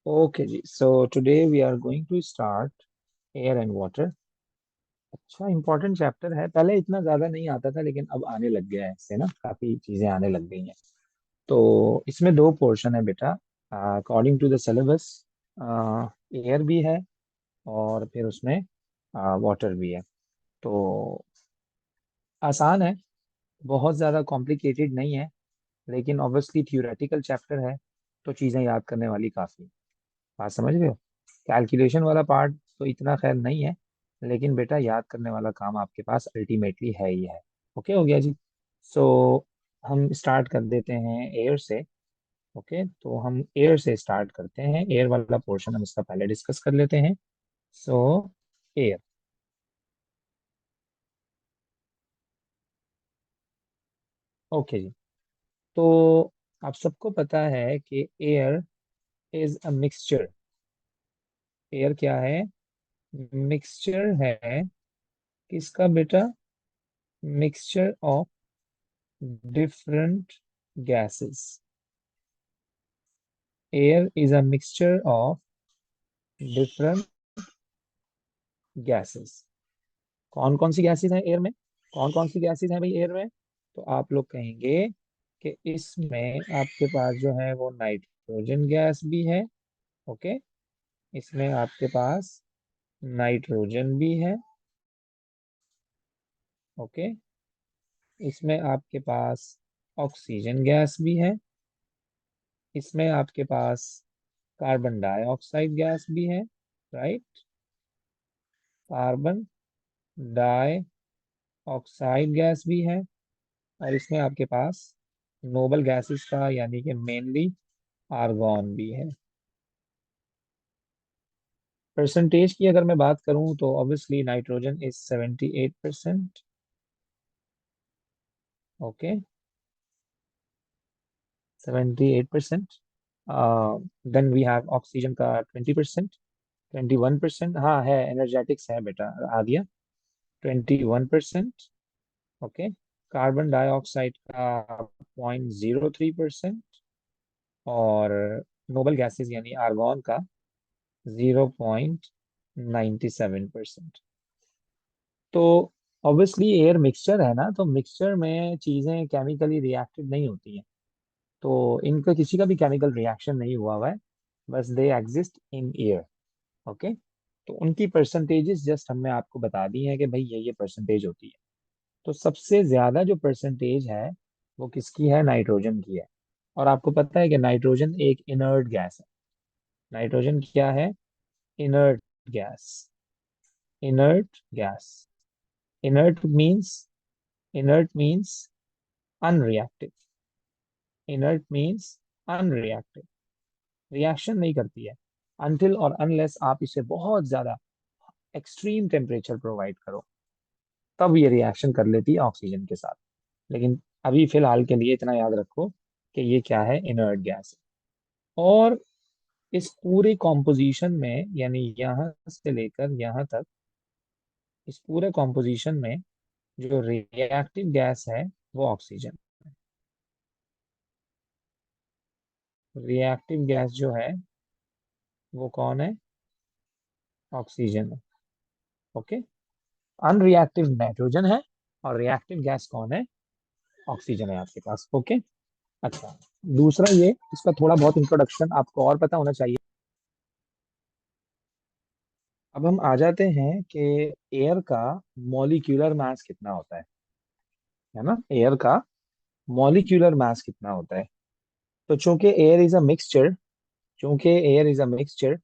Okay ji, so today we are going to start air and water. अच्छा, important chapter है। पहले इतना ज्यादा नहीं आता था, लेकिन अब आने लग गया है, इससे ना काफी चीजें आने लग गई हैं। तो इसमें दो पोर्शन है बेटा, according to the syllabus. Air भी है और फिर उसमें वाटर भी है। तो आसान है, बहुत ज्यादा कॉम्प्लिकेटेड नहीं है, लेकिन ऑब्वियसली थ्योरेटिकल चैप्टर है, तो चीजें याद करने वाली काफी। बात समझ रहे हो? कैलकुलेशन वाला पार्ट तो इतना खैर नहीं है, लेकिन बेटा याद करने वाला काम आपके पास अल्टीमेटली है ही है। ओके हो गया जी। सो हम स्टार्ट कर देते हैं एयर से। ओके, तो हम एयर से स्टार्ट करते हैं। एयर वाला पोर्शन हम इसका पहले डिस्कस कर लेते हैं। सो एयर। ओके जी। तो आप सबको पता है कि air is a mixture. Air क्या है? मिक्सचर है। किसका बेटा? Mixture of different gases. Air is a mixture of different gases. कौन कौन सी गैसेस हैं एयर में? कौन कौन सी गैसेस हैं भाई एयर में? तो आप लोग कहेंगे कि इसमें आपके पास जो है वो नाइट्रोजन गैस भी है। ओके, इसमें आपके पास नाइट्रोजन भी है। ओके, इसमें आपके पास ऑक्सीजन गैस भी है। इसमें आपके पास कार्बन डाइऑक्साइड गैस भी है। Right, carbon dioxide gas भी है। और इसमें आपके पास नोबल गैसेस का यानी कि मेनली आर्गॉन भी है। परसेंटेज की अगर मैं बात करूं तो obviously nitrogen is 78%। Okay, 78%। Then we have oxygen का 20%। 21%, हाँ है, एनर्जेटिक्स है बेटा, आ गया। 21%। ओके, कार्बन डाइऑक्साइड का 0.03%। और नोबल गैसेस यानी आर्गॉन का 0.97%। तो ऑब्वियसली एयर मिक्सचर है ना, तो मिक्सचर में चीजें केमिकली रिएक्टेड नहीं होती हैं। तो इनका किसी का भी केमिकल रिएक्शन नहीं हुआ हुआ है, बस they exist in air. Okay, तो उनकी परसेंटेजेस जस्ट हमने आपको बता दी है कि भाई ये परसेंटेज होती है। तो सबसे ज्यादा जो परसेंटेज है वो किसकी है? नाइट्रोजन की है। और आपको पता है कि नाइट्रोजन एक इनर्ट गैस है। नाइट्रोजन क्या है? Inert gas. inert gas. Inert means inert means unreactive. Inert means unreactive. Reaction नहीं करती है until और unless आप इसे बहुत ज्यादा एक्सट्रीम टेम्परेचर प्रोवाइड करो, तब ये रिएक्शन कर लेती है ऑक्सीजन के साथ। लेकिन अभी फिलहाल के लिए इतना याद रखो कि ये क्या है? Inert gas. और इस पूरे कॉम्पोजिशन में यानी यहाँ से लेकर यहाँ तक, इस पूरे कॉम्पोजिशन में जो रिएक्टिव गैस है वो ऑक्सीजन। रिएक्टिव गैस जो है वो कौन है? ऑक्सीजन है। ओके, अनरिएक्टिव नाइट्रोजन है और रिएक्टिव गैस कौन है? ऑक्सीजन है आपके पास। ओके, अच्छा, दूसरा ये, इसका थोड़ा बहुत इंट्रोडक्शन आपको और पता होना चाहिए। अब हम आ जाते हैं कि एयर का मॉलिक्यूलर मास कितना होता है ना? एयर का मॉलिक्यूलर मास कितना होता है? तो चूंकि एयर इज अ मिक्सचर, चूंकि एयर इज अ मिक्सचर,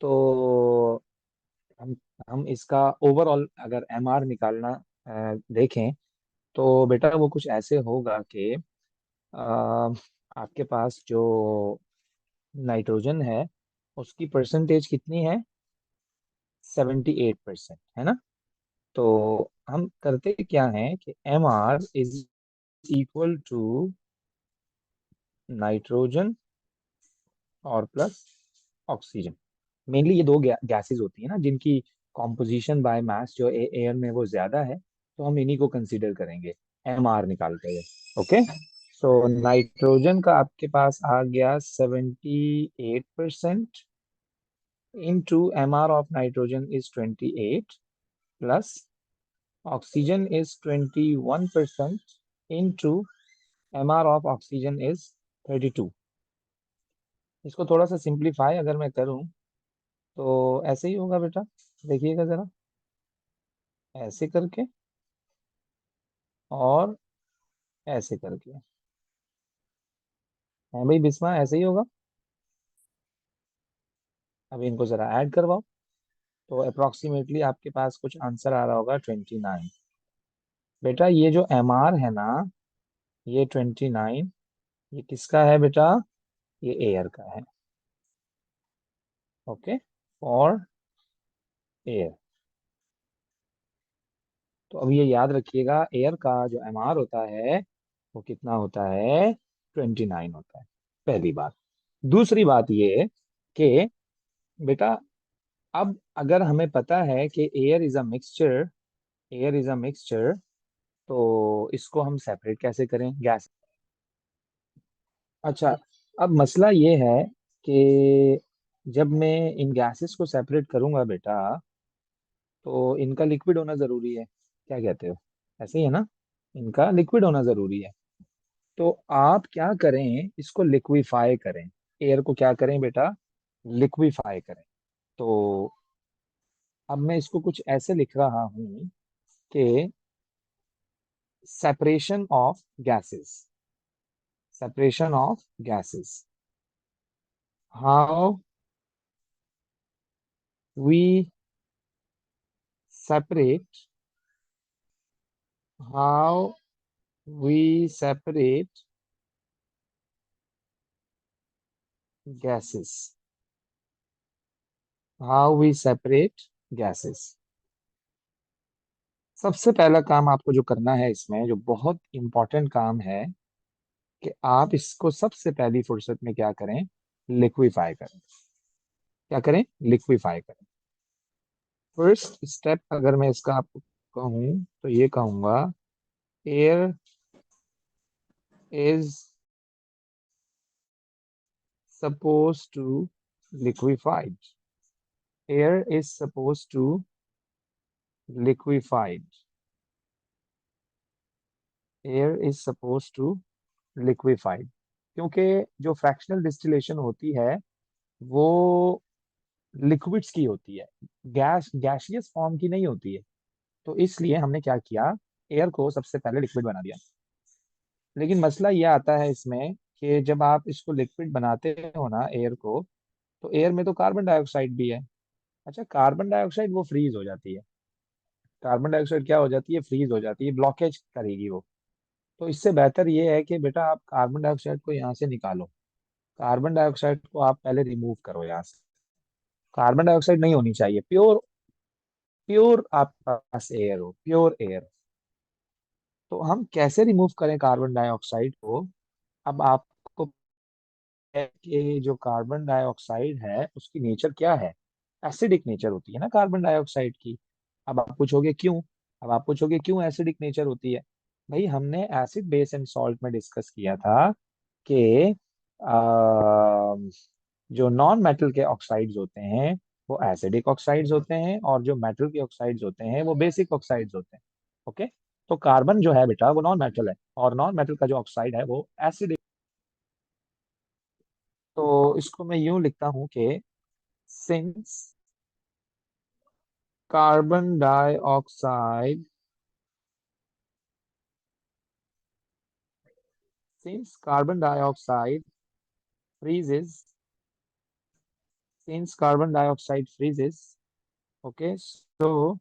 तो हम हम इसका ओवरऑल अगर एमआर निकालना देखें, तो बेटा वो कुछ ऐसे होगा कि आपके पास जो नाइट्रोजन है उसकी परसेंटेज कितनी है? 78% है ना? तो हम करते क्या है कि M R is equal to nitrogen और प्लस ऑक्सीजन। मेनली ये दो गैसेस होती है ना जिनकी कॉम्पोजिशन बाय मास जो एयर में वो ज्यादा है, तो हम इन्हीं को कंसीडर करेंगे एम आर निकालते हुए। ओके, सो नाइट्रोजन का आपके पास आ गया 78%। into MR of nitrogen is 28 plus oxygen is 21% into MR of oxygen is 32। इसको थोड़ा सा सिंप्लीफाई अगर मैं करूं तो ऐसे ही होगा बेटा। देखिएगा जरा, ऐसे करके और ऐसे करके। है भाई बिस्मा, ऐसे ही होगा। अब इनको जरा ऐड करवाओ तो अप्रोक्सीमेटली आपके पास कुछ आंसर आ रहा होगा 29। बेटा ये जो MR है ना, ये 29, ये किसका है बेटा? ये एयर का है। ओके, और एयर। तो अब ये याद रखिएगा, एयर का जो MR होता है वो कितना होता है? 29 होता है। पहली बात। दूसरी बात ये कि बेटा, अब अगर हमें पता है कि एयर इज अ मिक्सचर, तो इसको हम सेपरेट कैसे करें गैस? अच्छा, अब मसला ये है कि जब मैं इन गैसेस को सेपरेट करूंगा बेटा, तो इनका लिक्विड होना जरूरी है। क्या कहते हो? ऐसे ही है ना? इनका लिक्विड होना जरूरी है। तो आप क्या करें, इसको लिक्विफाई करें। एयर को क्या करें बेटा? लिक्विफाई करें। तो अब मैं इसको कुछ ऐसे लिख रहा हूं कि separation of gases, separation of gases, how we separate how we separate gases, how we separate gases। सबसे पहला काम आपको जो करना है इसमें, जो बहुत इंपॉर्टेंट काम है, कि आप इसको सबसे पहली फुर्सत में क्या करें? लिक्विफाई करें। क्या करें? लिक्विफाई करें। फर्स्ट स्टेप अगर मैं इसका आपको कहूं तो ये कहूंगा, air is suppose to liquefied, air is suppose to liquefied, air is suppose to liquefied. क्योंकि जो फ्रैक्शनल डिस्टिलेशन होती है वो लिक्विड्स की होती है, गैशियस फॉर्म की नहीं होती है। तो इसलिए हमने क्या किया, एयर को सबसे पहले लिक्विड बना दिया। लेकिन मसला ये आता है इसमें कि जब आप इसको लिक्विड बनाते हो ना एयर को, तो एयर में तो कार्बन डाइऑक्साइड भी है। अच्छा, कार्बन डाइऑक्साइड वो फ्रीज हो जाती है। कार्बन डाइऑक्साइड क्या हो जाती है? फ्रीज हो जाती है, ब्लॉकेज करेगी वो। तो इससे बेहतर ये है कि बेटा आप कार्बन डाइऑक्साइड को यहाँ से निकालो। कार्बन डाइऑक्साइड को आप पहले रिमूव करो यहाँ से। कार्बन डाइऑक्साइड नहीं होनी चाहिए, प्योर प्योर आपके पास एयर हो, प्योर एयर। तो हम कैसे रिमूव करें कार्बन डाइऑक्साइड को? अब आपको पता है कि जो कार्बन डाइऑक्साइड है उसकी नेचर क्या है? एसिडिक नेचर होती है ना कार्बन डाइऑक्साइड की। अब आप पूछोगे क्यों? अब आप पूछोगे क्यों एसिडिक नेचर होती है? भाई हमने एसिड बेस एंड सॉल्ट में डिस्कस किया था कि जो नॉन मेटल के ऑक्साइड्स होते हैं वो एसिडिक ऑक्साइड्स होते हैं, और जो मेटल के ऑक्साइड्स होते हैं वो बेसिक ऑक्साइड्स होते हैं। ओके, तो कार्बन जो है बेटा वो नॉन मेटल है, और नॉन मेटल का जो ऑक्साइड है वो एसिडिक। तो इसको मैं यूं लिखता हूं कि since carbon dioxide since carbon dioxide freezes since carbon dioxide freezes, okay, so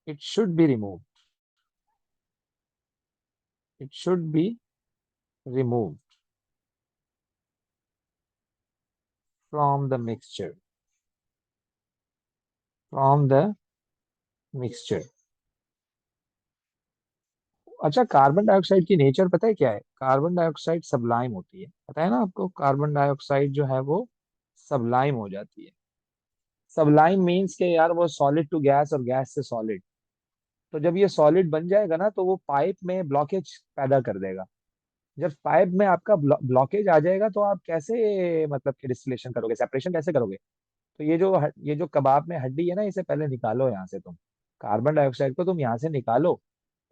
it should be removed, it should be removed from the mixture, from the mixture। अच्छा, कार्बन डाइऑक्साइड की नेचर पता है क्या है? कार्बन डाइऑक्साइड सबलाइम होती है, पता है ना आपको? कार्बन डाइऑक्साइड जो है वो सबलाइम हो जाती है। सबलाइम मीन्स के यार वो सॉलिड टू गैस और गैस से सॉलिड। तो जब ये सॉलिड बन जाएगा ना तो वो पाइप में ब्लॉकेज पैदा कर देगा। जब पाइप में आपका ब्लॉकेज आ जाएगा तो आप कैसे मतलब कि डिस्टिलेशन करोगे, सेपरेशन कैसे करोगे? तो ये जो कबाब में हड्डी है ना, इसे पहले निकालो यहाँ से तुम। कार्बन डाइऑक्साइड को तुम यहाँ से निकालो,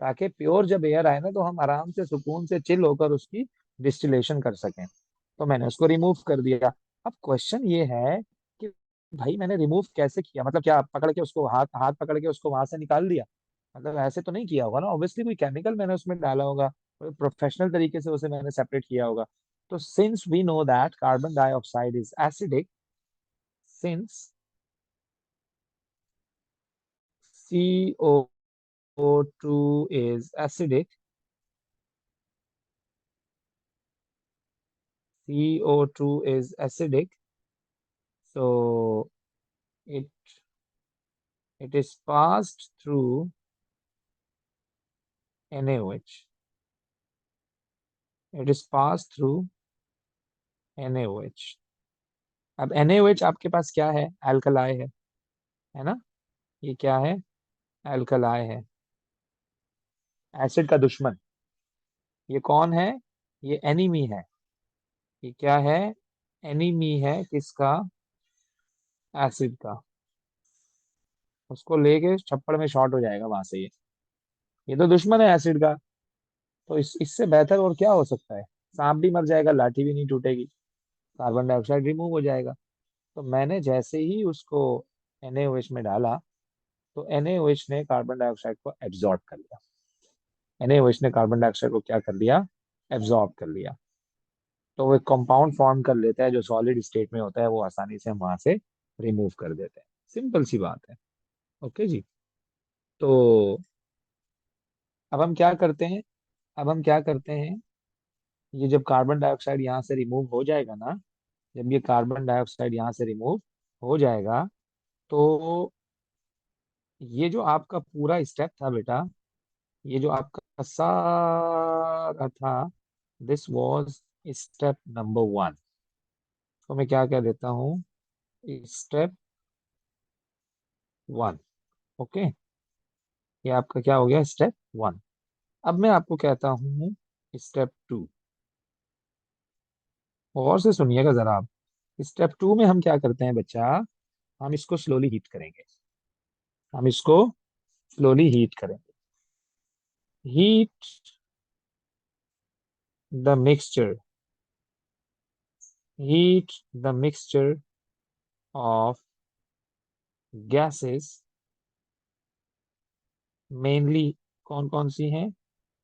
ताकि प्योर जब एयर आए ना तो हम आराम से सुकून से चिल होकर उसकी डिस्टिलेशन कर सकें। तो मैंने उसको रिमूव कर दिया। अब क्वेश्चन ये है कि भाई मैंने रिमूव कैसे किया? मतलब क्या पकड़ के उसको, हाथ हाथ पकड़ के उसको वहां से निकाल दिया? मतलब ऐसे तो नहीं किया होगा ना, ऑब्वियसली कोई केमिकल मैंने उसमें डाला होगा, प्रोफेशनल तरीके से उसे मैंने सेपरेट किया होगा। तो since we know that carbon dioxide is acidic, since CO2 is acidic, CO2 is acidic, so it it is passed through NaOH. It is passed through NaOH. अब NaOH आपके पास क्या है? अल्कलाई है ना? ये क्या है? अल्कलाई है, एसिड का दुश्मन। ये कौन है? ये एनिमी है। ये क्या है? एनिमी है किसका? एसिड का। उसको लेके छप्पड़ में शॉर्ट हो जाएगा वहां से ये तो दुश्मन है एसिड का। तो इससे बेहतर और क्या हो सकता है? सांप भी मर जाएगा, लाठी भी नहीं टूटेगी, कार्बन डाइऑक्साइड रिमूव हो जाएगा। तो मैंने जैसे ही उसको NaOH में डाला, तो NaOH ने कार्बन डाइऑक्साइड को एब्जॉर्ब कर लिया। NaOH ने कार्बन डाइऑक्साइड को क्या कर लिया? एब्जॉर्ब कर लिया। तो वो एक कंपाउंड फॉर्म कर लेता है जो सॉलिड स्टेट में होता है, वो आसानी से हम वहां से रिमूव कर देते हैं। सिंपल सी बात है। ओके जी। तो अब हम क्या करते हैं? अब हम क्या करते हैं, ये जब कार्बन डाइऑक्साइड यहाँ से रिमूव हो जाएगा ना, जब ये कार्बन डाइऑक्साइड यहाँ से रिमूव हो जाएगा, तो ये जो आपका पूरा स्टेप था बेटा, ये जो आपका सारा था, दिस वाज स्टेप नंबर 1। तो मैं क्या कह देता हूँ? स्टेप 1। ओके, ये आपका क्या हो गया? स्टेप 1। अब मैं आपको कहता हूँ स्टेप 2। और से सुनिएगा जरा आप। स्टेप 2 में हम क्या करते हैं बच्चा? हम इसको स्लोली हीट करेंगे। हम इसको स्लोली हीट करेंगे। Heat the mixture, heat the mixture of gases, mainly कौन कौन सी हैं?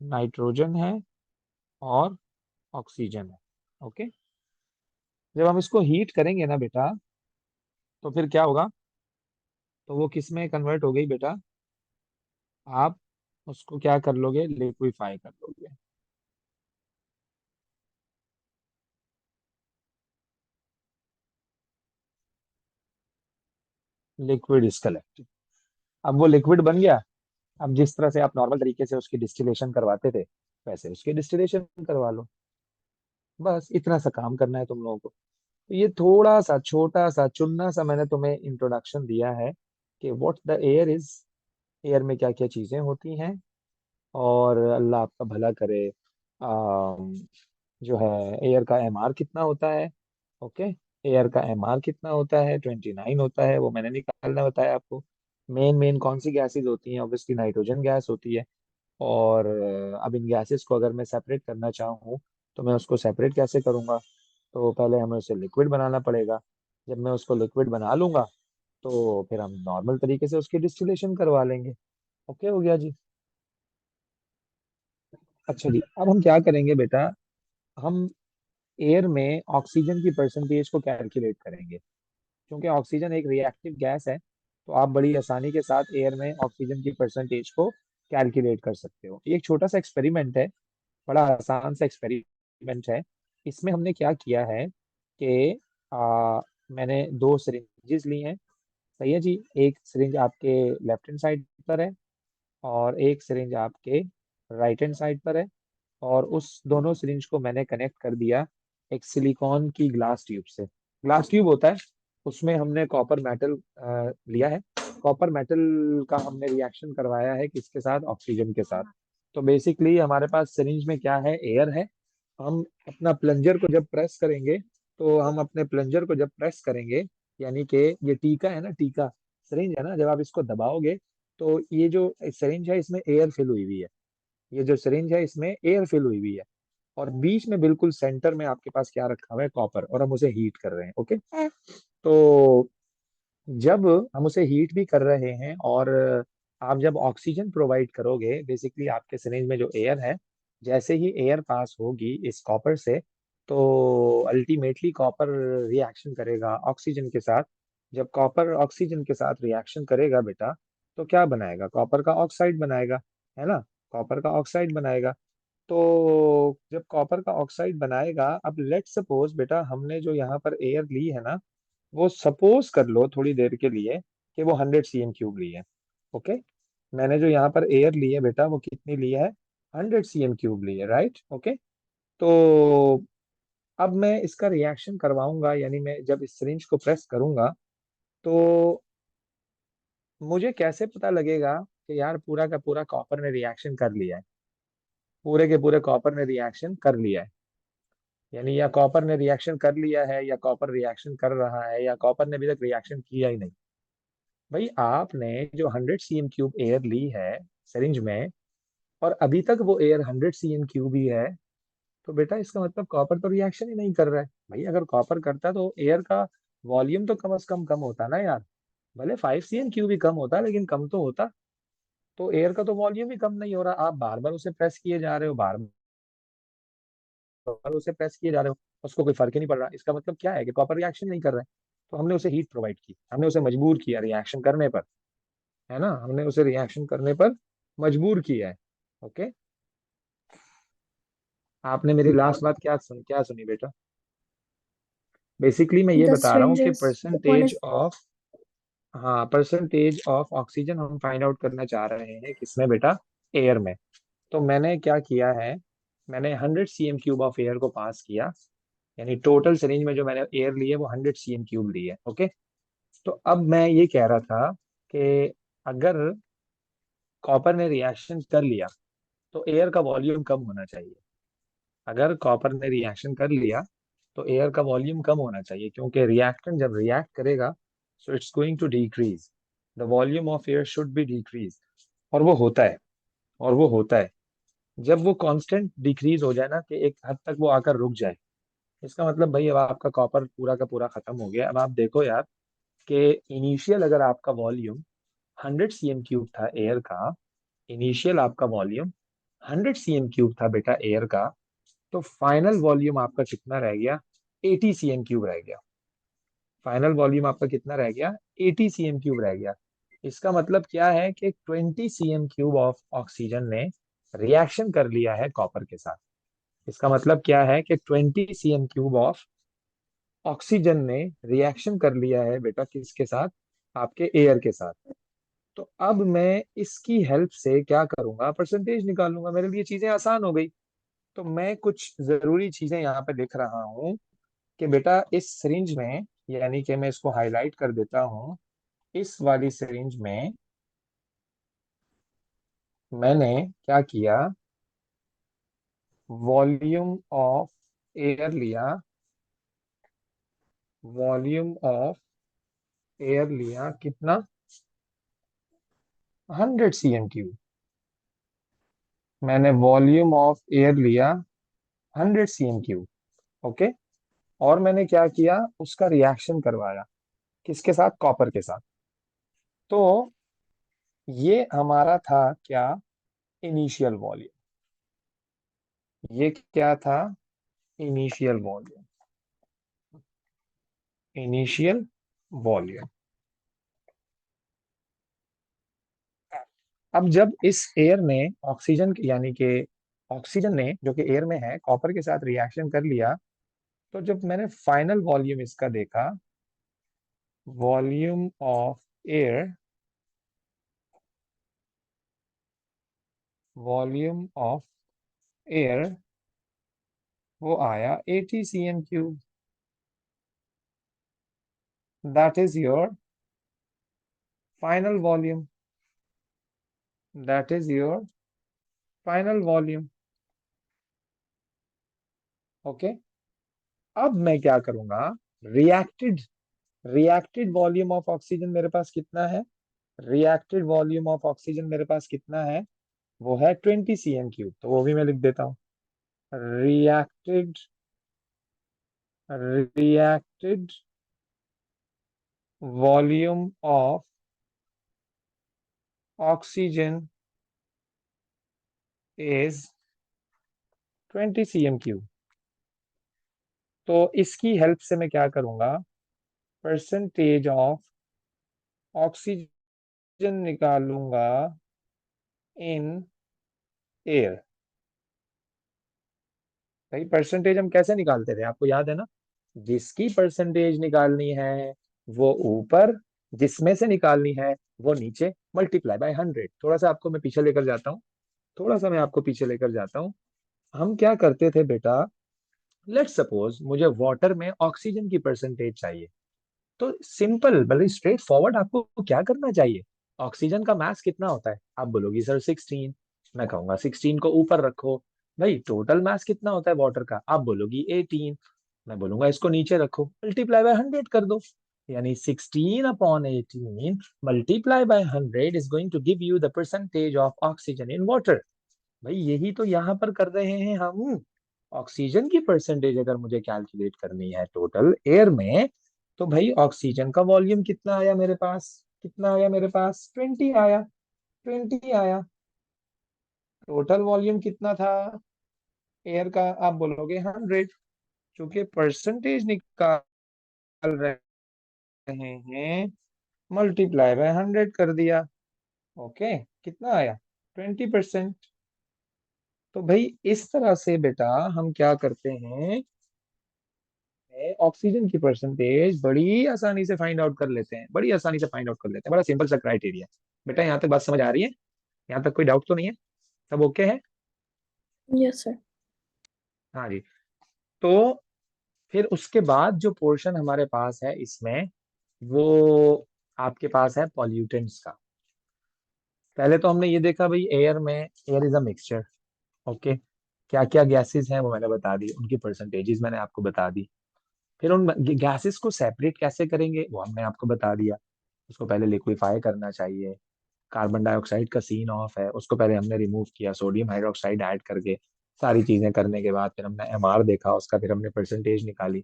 नाइट्रोजन है और ऑक्सीजन है। ओके, जब हम इसको हीट करेंगे ना बेटा, तो फिर क्या होगा? तो वो किस में कन्वर्ट हो गई बेटा? आप उसको क्या कर लोगे? लिक्विफाई कर लोगे। Liquid is collected. अब वो लिक्विड बन गया। अब जिस तरह से आप नॉर्मल तरीके से उसकी डिस्टिलेशन करवाते थे, वैसे उसकी डिस्टिलेशन करवा लो। बस इतना सा काम करना है तुम लोगों को। तो ये थोड़ा सा छोटा सा चुन्ना सा मैंने तुम्हें इंट्रोडक्शन दिया है कि what the air is, air में क्या क्या चीजें होती हैं। और अल्लाह आपका भला करे, जो है एयर का MR कितना होता है? ओके, एयर का MR कितना होता है? 29 होता है, वो मैंने निकालना बताया आपको। मेन मेन कौन सी गैसेज होती हैं? ऑब्वियसली नाइट्रोजन गैस होती है। और अब इन गैसेस को अगर मैं सेपरेट करना चाहूँ, तो मैं उसको सेपरेट कैसे करूँगा? तो पहले हमें उसे लिक्विड बनाना पड़ेगा। जब मैं उसको लिक्विड बना लूंगा, तो फिर हम नॉर्मल तरीके से उसकी डिस्टिलेशन करवा लेंगे। ओके हो गया जी। अच्छा जी, अब हम क्या करेंगे बेटा? हम एयर में ऑक्सीजन की परसेंटेज को कैलकुलेट करेंगे। क्योंकि ऑक्सीजन एक रिएक्टिव गैस है, तो आप बड़ी आसानी के साथ एयर में ऑक्सीजन की परसेंटेज को कैलकुलेट कर सकते हो। ये एक छोटा सा एक्सपेरिमेंट है, बड़ा आसान सा एक्सपेरिमेंट है। इसमें हमने क्या किया है कि मैंने दो सिरिंजेस ली हैं। सही है जी। एक सिरिंज आपके लेफ्ट हैंड साइड पर है, और एक सिरिंज आपके राइट हैंड साइड पर है। और उस दोनों सिरिंज को मैंने कनेक्ट कर दिया एक सिलिकॉन की ग्लास ट्यूब से। ग्लास ट्यूब होता है, उसमें हमने कॉपर मेटल लिया है। कॉपर मेटल का हमने रिएक्शन करवाया है किसके साथ? ऑक्सीजन के साथ। तो बेसिकली हमारे पास सिरिंज में क्या है? एयर है। हम अपना प्लंजर को जब प्रेस करेंगे, तो हम अपने प्लंजर को जब प्रेस करेंगे, यानी कि ये टीका है ना, टीका सिरिंज है ना, जब आप इसको दबाओगे तो ये जो सिरिंज है इसमें एयर फिल हुई हुई है। ये जो सिरिंज है इसमें एयर फिल हुई हुई है, और बीच में बिल्कुल सेंटर में आपके पास क्या रखा हुआ है, कॉपर, और हम उसे हीट कर रहे हैं। ओके। तो जब हम उसे हीट भी कर रहे हैं, और आप जब ऑक्सीजन प्रोवाइड करोगे, बेसिकली आपके सिरिंज में जो एयर है, जैसे ही एयर पास होगी इस कॉपर से, तो अल्टीमेटली कॉपर रिएक्शन करेगा ऑक्सीजन के साथ। जब कॉपर ऑक्सीजन के साथ रिएक्शन करेगा बेटा, तो क्या बनाएगा, कॉपर का ऑक्साइड बनाएगा, है ना, कॉपर का ऑक्साइड बनाएगा। तो जब कॉपर का ऑक्साइड बनाएगा, अब लेट सपोज बेटा हमने जो यहाँ पर एयर ली है ना, वो सपोज कर लो थोड़ी देर के लिए कि वो 100 cm क्यूब ली है। ओके। मैंने जो यहाँ पर एयर ली है बेटा, वो कितनी ली है, 100 cm क्यूब ली है, राइट। ओके। तो अब मैं इसका रिएक्शन करवाऊंगा, यानी मैं जब इस सिरिंज को प्रेस करूंगा, तो मुझे कैसे पता लगेगा कि यार पूरा का पूरा कॉपर ने रिएक्शन कर लिया है, पूरे के पूरे कॉपर ने रिएक्शन कर लिया है, यानी या कॉपर ने रिएक्शन कर लिया है, या कॉपर रिएक्शन कर रहा है, या कॉपर ने अभी तक रिएक्शन किया ही नहीं। भाई आपने जो 100 cm क्यूब एयर ली है सिरिंज में, और अभी तक वो एयर 100 cm क्यूब ही है, तो बेटा इसका मतलब कॉपर तो रिएक्शन ही नहीं कर रहा है। भाई अगर कॉपर करता तो एयर का वॉल्यूम तो कम से कम होता ना यार। भले 5 cm क्यूब ही कम होता, लेकिन कम तो होता। तो एयर का तो वॉल्यूम ही कम नहीं हो रहा, आप बार बार उसे प्रेस किए जा रहे हो, बार बार उसे प्रेस किए जा रहे हो, उसको कोई फर्क ही नहीं पड़ रहा। इसका मतलब क्या है कि कॉपर रिएक्शन नहीं कर रहा है। तो हमने उसे हीट प्रोवाइड की, हमने उसे मजबूर किया रिएक्शन करने पर, है ना, हमने उसे रिएक्शन करने पर मजबूर किया है। ओके। आपने मेरी लास्ट बात क्या सुनी बेटा। बेसिकली मैं ये The बता रहा हूँ कि syringes, one percentage is of, हाँ, परसेंटेज ऑफ ऑक्सीजन हम फाइंड आउट करना चाह रहे हैं किसमें बेटा, एयर में। तो मैंने क्या किया है, मैंने 100 cm क्यूब ऑफ एयर को पास किया, यानी टोटल सिरिंज में जो मैंने एयर ली है वो 100 cm क्यूब ली है। ओके। तो अब मैं ये कह रहा था कि अगर कॉपर ने रिएक्शन कर लिया, तो एयर का वॉल्यूम कम होना चाहिए। अगर कॉपर ने रिएक्शन कर लिया, तो एयर का वॉल्यूम कम होना चाहिए, क्योंकि रिएक्टेंट जब रिएक्ट करेगा, so it's going to decrease, the volume of air should be decrease. और वो होता है, और वो होता है। जब वो कांस्टेंट डिक्रीज हो जाए ना, कि एक हद तक वो आकर रुक जाए, इसका मतलब भाई अब आपका कॉपर पूरा का पूरा खत्म हो गया। अब आप देखो यार कि इनिशियल अगर आपका वॉल्यूम 100 cm क्यूब था एयर का, इनिशियल आपका वॉल्यूम 100 cm क्यूब था बेटा एयर का, तो फाइनल वॉल्यूम आपका कितना रह गया, 80 cm क्यूब रह गया। फाइनल वॉल्यूम आपका कितना रह गया, 80 cm क्यूब रह गया। इसका मतलब क्या है कि 20 cm क्यूब ऑफ ऑक्सीजन ने रिएक्शन कर लिया है कॉपर के साथ। इसका मतलब क्या है कि 20 cm क्यूब ऑफ ऑक्सीजन ने रिएक्शन कर लिया है बेटा किसके साथ, आपके एयर के साथ। तो अब मैं इसकी हेल्प से क्या करूंगा, परसेंटेज निकालूंगा, मेरे लिए चीजें आसान हो गई। तो मैं कुछ जरूरी चीजें यहाँ पे लिख रहा हूँ कि बेटा इस सिरिंज में, यानी कि मैं इसको हाईलाइट कर देता हूँ, इस वाली सिरिंज में मैंने क्या किया, वॉल्यूम ऑफ एयर लिया, वॉल्यूम ऑफ एयर लिया कितना, 100 cm क्यूब। मैंने वॉल्यूम ऑफ एयर लिया 100 cm क्यूब। ओके। और मैंने क्या किया, उसका रिएक्शन करवाया किसके साथ, कॉपर के साथ। तो ये हमारा था क्या, इनिशियल वॉल्यूम। ये क्या था, इनिशियल वॉल्यूम, इनिशियल वॉल्यूम। अब जब इस एयर ने ऑक्सीजन, यानी कि ऑक्सीजन ने जो कि एयर में है कॉपर के साथ रिएक्शन कर लिया, तो जब मैंने फाइनल वॉल्यूम इसका देखा, volume of air, volume of air वो आया 80 cm cube. That is your final volume, that is your final volume. Okay, अब मैं क्या करूंगा, reacted reacted volume of oxygen मेरे पास कितना है, रिएक्टेड वॉल्यूम ऑफ ऑक्सीजन मेरे पास कितना है, वो है 20 cm3, तो वो भी मैं लिख देता हूँ। Reacted reacted volume of oxygen is 20 cm3। तो इसकी हेल्प से मैं क्या करूंगा, परसेंटेज ऑफ ऑक्सीजन निकालूंगा इन एयर। भाई परसेंटेज हम कैसे निकालते थे, आपको याद है ना, जिसकी परसेंटेज निकालनी है वो ऊपर, जिसमें से निकालनी है वो नीचे, मल्टीप्लाई बाय 100। थोड़ा सा आपको मैं पीछे लेकर जाता हूँ, थोड़ा सा मैं आपको पीछे लेकर जाता हूँ। हम क्या करते थे बेटा, लेट्स सपोज मुझे वाटर में ऑक्सीजन की परसेंटेज चाहिए, तो सिंपल मतलब स्ट्रेट फॉरवर्ड आपको क्या करना चाहिए, ऑक्सीजन का मास कितना होता है, आप बोलोगी सर 16, मैं कहूंगा 16 को ऊपर रखो। भाई टोटल मास कितना होता है वाटर का, आप बोलोगी 18, मैं बोलूंगा इसको नीचे रखो, मल्टीप्लाई बाय 100 कर दो, यानी 16/18 multiply by 100 is going to give you the percentage of oxygen in water. भाई यही तो यहाँ पर कर रहे हैं हम, ऑक्सीजन की परसेंटेज अगर मुझे कैलकुलेट करनी है टोटल एयर में, तो भाई ऑक्सीजन का वॉल्यूम कितना आया मेरे पास, कितना आया मेरे पास, 20 आया, 20 आया। टोटल वॉल्यूम कितना था एयर का, आप बोलोगे 100, क्योंकि परसेंटेज निकाल रहे हैं, मल्टीप्लाई बाय 100 कर दिया। ओके, कितना आया, 20%। तो भाई इस तरह से बेटा हम क्या करते हैं, ऑक्सीजन की परसेंटेज बड़ी आसानी से फाइंड आउट कर लेते हैं, बड़ी आसानी से फाइंड आउट कर लेते हैं, बड़ा सिंपल सा क्राइटेरिया। बेटा यहाँ तक बात समझ आ रही है, यहाँ तक कोई डाउट तो नहीं है, सब ओके है। Yes sir. हाँ जी। तो फिर उसके बाद जो पोर्शन हमारे पास है इसमें, वो आपके पास है पॉल्यूटेंट्स का। पहले तो हमने ये देखा भाई एयर में, air is a mixture. Okay, क्या क्या गैसेस हैं वो मैंने बता दी, उनकी परसेंटेजेस मैंने आपको बता दी। फिर उन गैसेस को सेपरेट कैसे करेंगे वो हमने आपको बता दिया, उसको पहले लिक्विफाई करना चाहिए। कार्बन डाइऑक्साइड का सीन ऑफ है, उसको पहले हमने रिमूव किया सोडियम हाइड्रोक्साइड ऐड करके, सारी चीजें करने के बाद फिर हमने एमआर देखा उसका, फिर हमने परसेंटेज निकाली।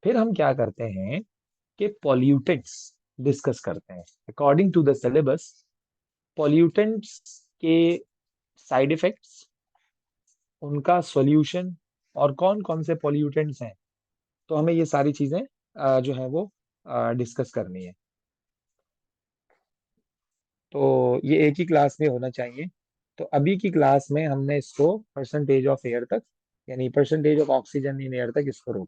फिर हम क्या करते हैं कि पॉल्यूटेंट्स डिस्कस करते हैं according to the syllabus. Pollutants के साइड इफेक्ट्स, उनका सॉल्यूशन, और कौन कौन से पॉल्यूटेंट्स हैं, तो हमें ये सारी चीजें जो है वो डिस्कस करनी है। तो ये एक ही क्लास में होना चाहिए। तो अभी की क्लास में हमने इसको परसेंटेज ऑफ एयर तक, यानी percentage of oxygen in air तक इसको रोका।